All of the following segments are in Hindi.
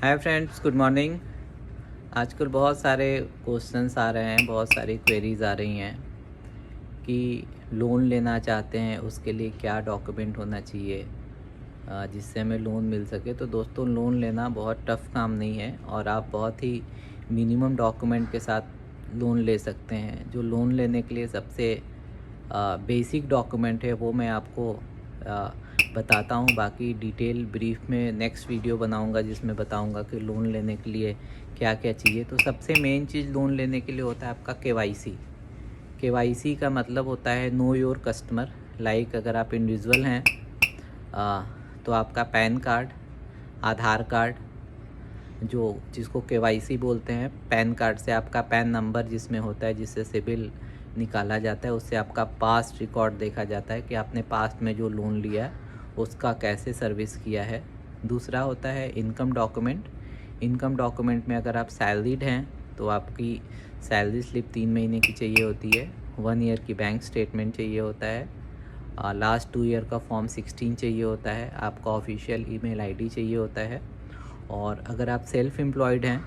Hi friends, good morning. आजकल बहुत सारे क्वेश्चंस आ रहे हैं, बहुत सारी क्वेरीज आ रही हैं कि लोन लेना चाहते हैं उसके लिए क्या डॉक्यूमेंट होना चाहिए जिससे हमें लोन मिल सके। तो दोस्तों, लोन लेना बहुत टफ़ काम नहीं है और आप बहुत ही मिनिमम डॉक्यूमेंट के साथ लोन ले सकते हैं। जो लोन लेने के लिए सबसे बेसिक डॉक्यूमेंट है वो मैं आपको बताता हूँ। बाकी डिटेल ब्रीफ में नेक्स्ट वीडियो बनाऊँगा जिसमें बताऊँगा कि लोन लेने के लिए क्या क्या चाहिए। तो सबसे मेन चीज़ लोन लेने के लिए होता है आपका केवाईसी। केवाईसी का मतलब होता है नो योर कस्टमर। लाइक अगर आप इंडिविजुअल हैं तो आपका पैन कार्ड, आधार कार्ड, जिसको केवाईसी बोलते हैं। पैन कार्ड से आपका पैन नंबर जिसमें होता है, जिससे सिबिल निकाला जाता है, उससे आपका पास्ट रिकॉर्ड देखा जाता है कि आपने पास्ट में जो लोन लिया है उसका कैसे सर्विस किया है। दूसरा होता है इनकम डॉक्यूमेंट। इनकम डॉक्यूमेंट में अगर आप सैलरीड हैं तो आपकी सैलरी स्लिप 3 महीने की चाहिए होती है। 1 ईयर की बैंक स्टेटमेंट चाहिए होता है। लास्ट 2 ईयर का फॉर्म 16 चाहिए होता है। आपका ऑफिशियल ईमेल आईडी चाहिए होता है। और अगर आप सेल्फ एम्प्लॉयड हैं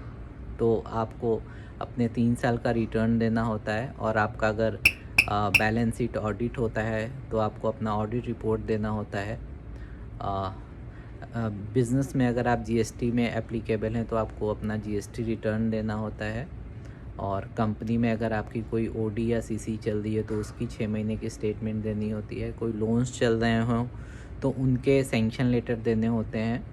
तो आपको अपने 3 साल का रिटर्न देना होता है। और आपका अगर बैलेंस शीट ऑडिट होता है तो आपको अपना ऑडिट रिपोर्ट देना होता है। बिज़नेस में अगर आप जीएसटी में एप्लीकेबल हैं तो आपको अपना जीएसटी रिटर्न देना होता है। और कंपनी में अगर आपकी कोई ओडी या सीसी चल रही है तो उसकी 6 महीने की स्टेटमेंट देनी होती है। कोई लोन्स चल रहे हों तो उनके सैंक्शन लेटर देने होते हैं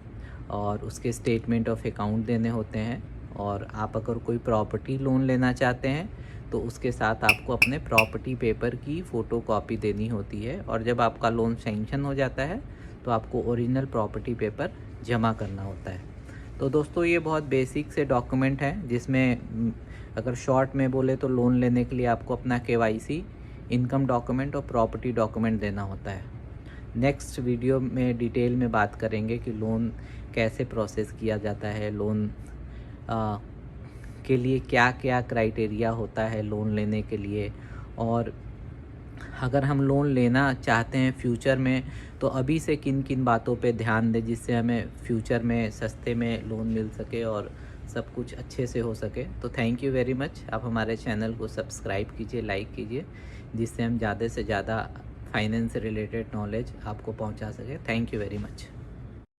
और उसके स्टेटमेंट ऑफ अकाउंट देने होते हैं। और आप अगर कोई प्रॉपर्टी लोन लेना चाहते हैं तो उसके साथ आपको अपने प्रॉपर्टी पेपर की फ़ोटो कॉपी देनी होती है। और जब आपका लोन सैंक्शन हो जाता है तो आपको ओरिजिनल प्रॉपर्टी पेपर जमा करना होता है। तो दोस्तों, ये बहुत बेसिक से डॉक्यूमेंट हैं जिसमें अगर शॉर्ट में बोले तो लोन लेने के लिए आपको अपना केवाईसी, इनकम डॉक्यूमेंट और प्रॉपर्टी डॉक्यूमेंट देना होता है। नेक्स्ट वीडियो में डिटेल में बात करेंगे कि लोन कैसे प्रोसेस किया जाता है, लोन के लिए क्या क्या क्राइटेरिया होता है लोन लेने के लिए। और अगर हम लोन लेना चाहते हैं फ्यूचर में तो अभी से किन किन बातों पे ध्यान दें जिससे हमें फ्यूचर में सस्ते में लोन मिल सके और सब कुछ अच्छे से हो सके। तो थैंक यू वेरी मच। आप हमारे चैनल को सब्सक्राइब कीजिए, लाइक कीजिए, जिससे हम ज़्यादा से ज़्यादा फाइनेंस से रिलेटेड नॉलेज आपको पहुंचा सके। Thank you very much.